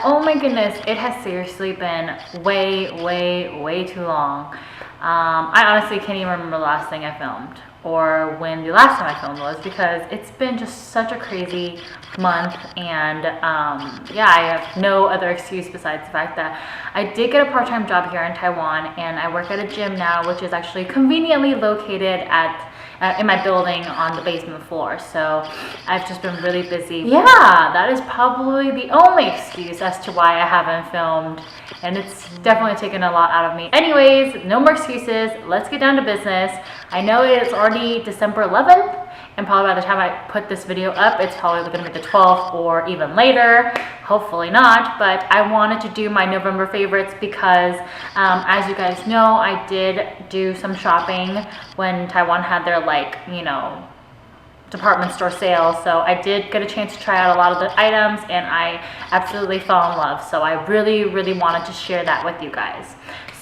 Oh my goodness, it has seriously been way too long. I honestly can't even remember the last thing I filmed or when the last time I filmed was, because it's been just such a crazy month. And yeah, I have no other excuse besides the fact that I did get a part-time job here in Taiwan, and I work at a gym now, which is actually conveniently located at in my building on the basement floor. So I've just been really busy. Yeah, that is probably the only excuse as to why I haven't filmed, and it's definitely taken a lot out of me. Anyways, no more excuses. Let's get down to business. I know it's already December 11th, and probably by the time I put this video up, it's probably going to be the 12th or even later. Hopefully not, but I wanted to do my November favorites because as you guys know, I did do some shopping when Taiwan had their, like, you know, department store sale. So I did get a chance to try out a lot of the items, and I absolutely fell in love. So I really wanted to share that with you guys.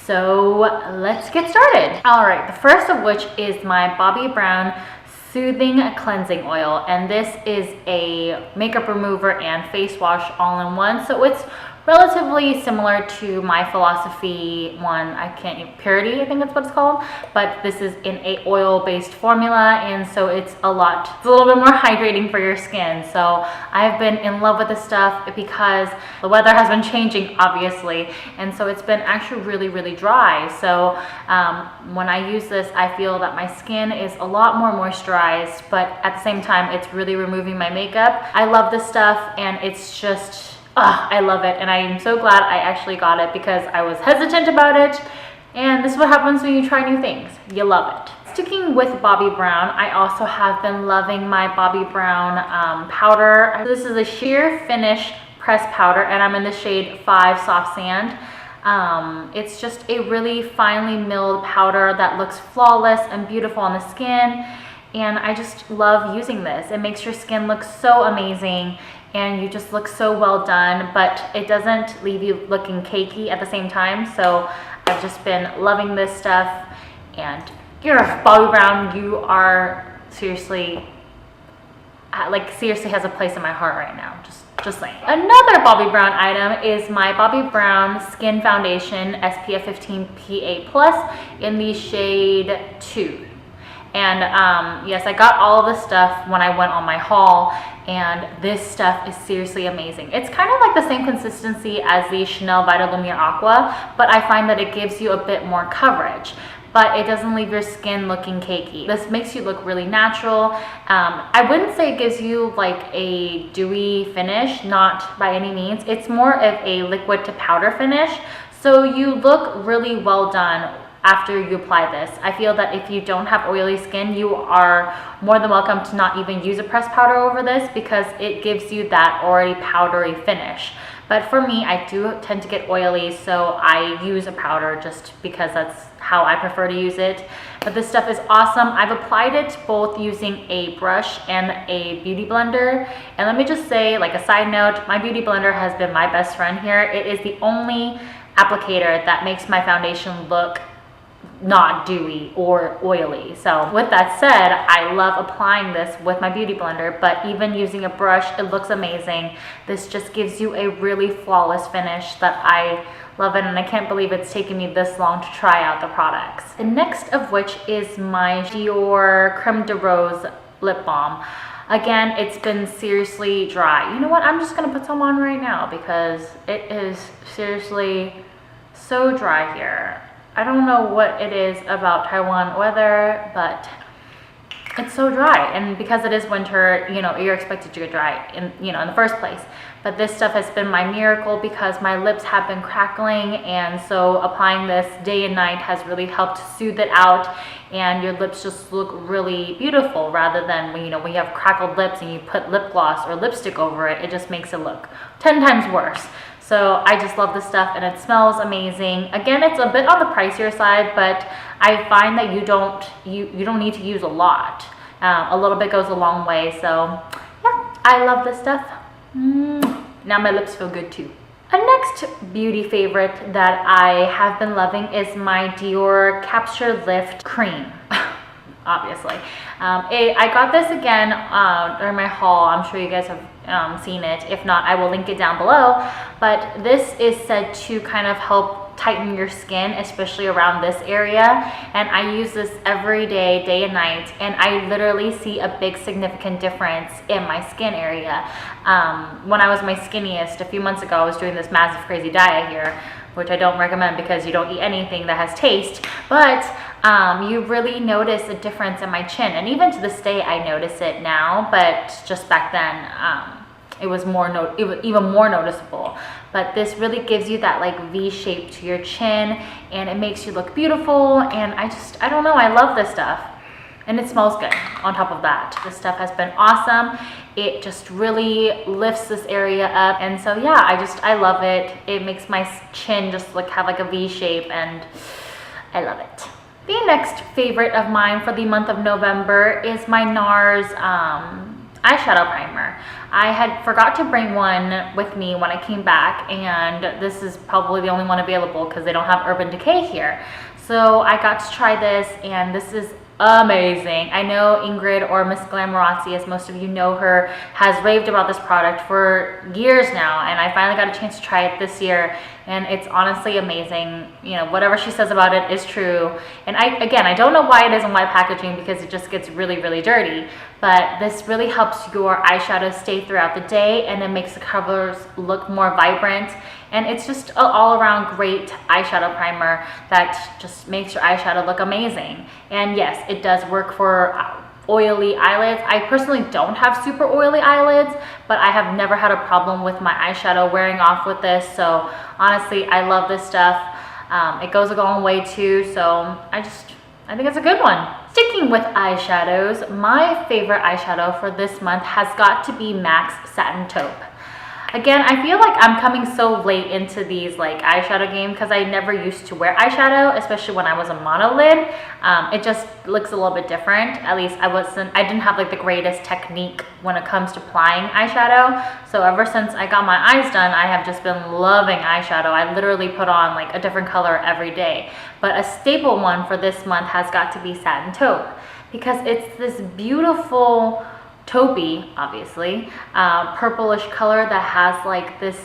So let's get started. All right, the first of which is my Bobbi Brown Soothing Cleansing Oil, and this is a makeup remover and face wash all in one. So it's relatively similar to my Philosophy one, Purity, I think that's what it's called, but this is in a oil-based formula, and so it's a little bit more hydrating for your skin. So I've been in love with this stuff because the weather has been changing, obviously, and so it's been actually really dry. So when I use this, I feel that my skin is a lot more moisturized, but at the same time, it's really removing my makeup. I love this stuff, and it's just, I love it, and I am so glad I actually got it because I was hesitant about it, and this is what happens when you try new things. You love it. Sticking with Bobbi Brown, I also have been loving my Bobbi Brown powder. This is a sheer finish pressed powder, and I'm in the shade 5 Soft Sand. It's just a really finely milled powder that looks flawless and beautiful on the skin, and I just love using this. It makes your skin look so amazing, and you just look so well done, but it doesn't leave you looking cakey at the same time. So I've just been loving this stuff, and you're Bobbi Brown, you are seriously, like, seriously has a place in my heart right now, just saying. Another Bobbi Brown item is my Bobbi Brown Skin Foundation SPF 15 PA+ in the shade 2. And yes, I got all of this stuff when I went on my haul, and this stuff is seriously amazing. It's kind of like the same consistency as the Chanel Vita Lumiere Aqua, but I find that it gives you a bit more coverage, but it doesn't leave your skin looking cakey. This makes you look really natural. I wouldn't say it gives you like a dewy finish, not by any means. It's more of a liquid to powder finish, so you look really well done after you apply this. I feel that if you don't have oily skin, you are more than welcome to not even use a pressed powder over this because it gives you that already powdery finish. But for me, I do tend to get oily, so I use a powder just because that's how I prefer to use it. But this stuff is awesome. I've applied it both using a brush and a beauty blender. And let me just say, like a side note, my beauty blender has been my best friend here. It is the only applicator that makes my foundation look not dewy or oily. So with that said, I love applying this with my beauty blender, but even using a brush, it looks amazing. This just gives you a really flawless finish that I love it, and I can't believe it's taken me this long to try out the products. The next of which is my Dior Creme de Rose lip balm. Again, it's been seriously dry. You know what? I'm just gonna put some on right now because it is seriously so dry here. I don't know what it is about Taiwan weather, but it's so dry, and because it is winter, you know, you're expected to get dry in the first place. But this stuff has been my miracle because my lips have been crackling, and so applying this day and night has really helped soothe it out, and your lips just look really beautiful rather than when you have crackled lips and you put lip gloss or lipstick over it. It just makes it look 10 times worse. So I just love this stuff, and it smells amazing. Again, it's a bit on the pricier side, but I find that you don't need to use a lot. A little bit goes a long way. So yeah, I love this stuff. Now my lips feel good too. A next beauty favorite that I have been loving is my Dior Capture Lift Cream. Obviously. I got this again during my haul. I'm sure you guys have seen it. If not, I will link it down below. But this is said to kind of help tighten your skin, especially around this area, and I use this every day, day and night, and I literally see a big significant difference in my skin area. When I was my skinniest a few months ago, I was doing this massive crazy diet here, which I don't recommend because you don't eat anything that has taste, but you really notice a difference in my chin, and even to this day I notice it now, but just back then it was even more noticeable. But this really gives you that like V shape to your chin, and it makes you look beautiful, and I don't know, I love this stuff. And it smells good on top of that. This stuff has been awesome. It just really lifts this area up, and so yeah, I love it. It makes my chin just have like a V shape, and I love it. The next favorite of mine for the month of November is my NARS eyeshadow primer. I had forgot to bring one with me when I came back, and this is probably the only one available because they don't have Urban Decay here. So I got to try this, and this is amazing. I know Ingrid, or Miss Glamorazzi, as most of you know her, has raved about this product for years now, and I finally got a chance to try it this year, and it's honestly amazing. You know, whatever she says about it is true. And I don't know why it is in white packaging, because it just gets really, really dirty, but this really helps your eyeshadow stay throughout the day, and it makes the colors look more vibrant. And it's just an all-around great eyeshadow primer that just makes your eyeshadow look amazing. And yes, it does work for oily eyelids. I personally don't have super oily eyelids, but I have never had a problem with my eyeshadow wearing off with this. So honestly, I love this stuff. It goes a long way too, so I think it's a good one. Sticking with eyeshadows, my favorite eyeshadow for this month has got to be MAC's Satin Taupe. Again, I feel like I'm coming so late into these like eyeshadow game because I never used to wear eyeshadow, especially when I was a monolid. It just looks a little bit different. At least I didn't have like the greatest technique when it comes to applying eyeshadow. So ever since I got my eyes done, I have just been loving eyeshadow. I literally put on like a different color every day. But a staple one for this month has got to be Satin Taupe, because it's this beautiful taupey, obviously, purplish color that has like this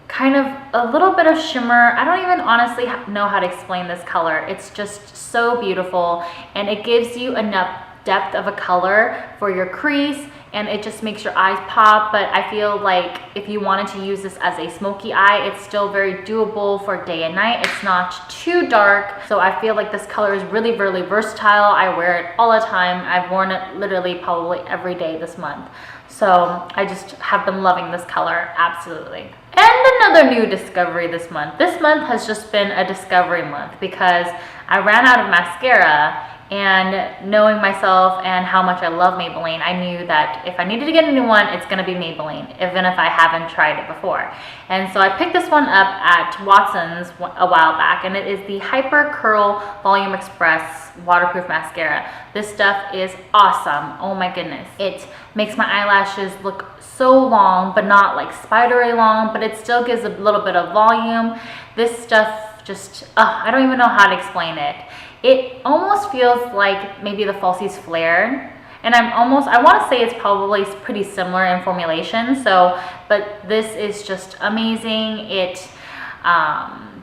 kind of a little bit of shimmer. I don't even honestly know how to explain this color. It's just so beautiful, and it gives you enough depth of a color for your crease, and it just makes your eyes pop. But I feel like if you wanted to use this as a smoky eye, it's still very doable for day and night. It's not too dark, so I feel like this color is really, really versatile. I wear it all the time. I've worn it literally probably every day this month, so I just have been loving this color, absolutely. And another new discovery this month. This month has just been a discovery month because I ran out of mascara, and knowing myself and how much I love Maybelline, I knew that if I needed to get a new one, it's going to be Maybelline, even if I haven't tried it before. And so I picked this one up at Watson's a while back, and it is the Hyper Curl Volume Express Waterproof Mascara. This stuff is awesome. Oh my goodness. It makes my eyelashes look so long, but not like spidery long, but it still gives a little bit of volume. This stuff just, I don't even know how to explain it. It almost feels like maybe the Falsies flared, and I want to say it's probably pretty similar in formulation. So, but this is just amazing. It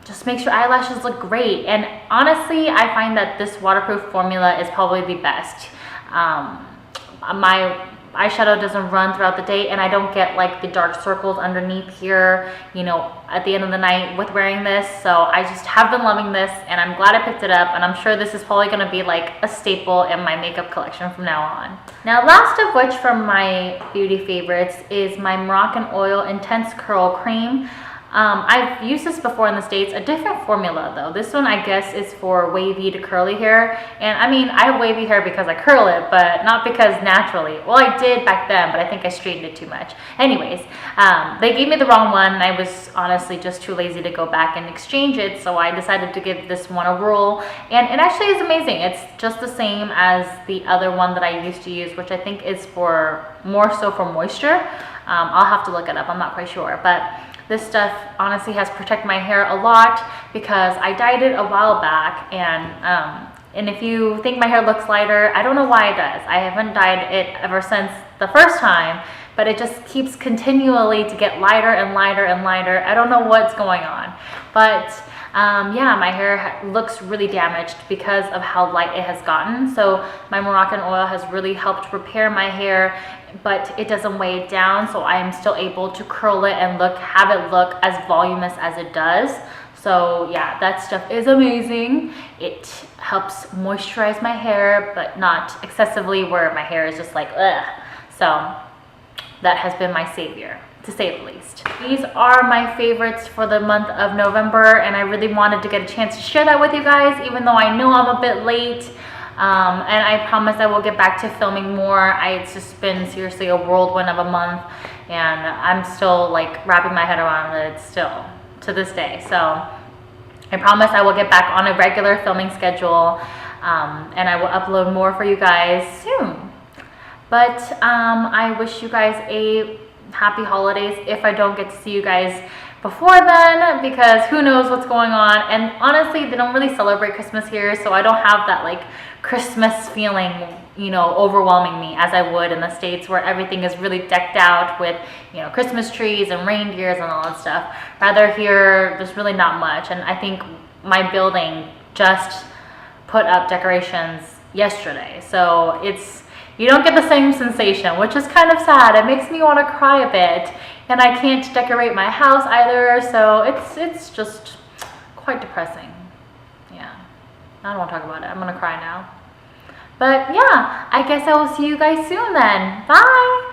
just makes your eyelashes look great, and honestly, I find that this waterproof formula is probably the best. My eyeshadow doesn't run throughout the day, and I don't get like the dark circles underneath here, you know, at the end of the night with wearing this. So I just have been loving this, and I'm glad I picked it up, and I'm sure this is probably going to be like a staple in my makeup collection from now on. Now, last of which from my beauty favorites is my Moroccan Oil Intense Curl Cream. I've used this before in the States, a different formula though. This one I guess is for wavy to curly hair. And I mean, I have wavy hair because I curl it, but not because naturally. Well, I did back then, but I think I straightened it too much. Anyways, they gave me the wrong one, and I was honestly just too lazy to go back and exchange it. So I decided to give this one a whirl, and it actually is amazing. It's just the same as the other one that I used to use, which I think is for more so for moisture. I'll have to look it up, I'm not quite sure, but this stuff honestly has protected my hair a lot because I dyed it a while back, and if you think my hair looks lighter, I don't know why it does. I haven't dyed it ever since the first time, but it just keeps continually to get lighter and lighter and lighter. I don't know what's going on, but yeah, my hair looks really damaged because of how light it has gotten. So my Moroccan oil has really helped repair my hair, but it doesn't weigh it down, so I am still able to curl it and have it look as voluminous as it does. So yeah, that stuff is amazing. It helps moisturize my hair, but not excessively where my hair is just like ugh. So that has been my savior, to say the least. These are my favorites for the month of November, and I really wanted to get a chance to share that with you guys, even though I know I'm a bit late. And I promise I will get back to filming more. It's just been seriously a whirlwind of a month, and I'm still like wrapping my head around it still to this day. So I promise I will get back on a regular filming schedule, and I will upload more for you guys soon. But I wish you guys a happy holidays if I don't get to see you guys before then, because who knows what's going on. And honestly, they don't really celebrate Christmas here, so I don't have that like Christmas feeling, you know, overwhelming me as I would in the States, where everything is really decked out with, you know, Christmas trees and reindeers and all that stuff. Rather here, there's really not much. And I think my building just put up decorations yesterday, so you don't get the same sensation, which is kind of sad. It makes me want to cry a bit, and I can't decorate my house either, so it's just quite depressing. Yeah, I don't want to talk about it. I'm gonna cry now. But yeah, I guess I will see you guys soon then. Bye!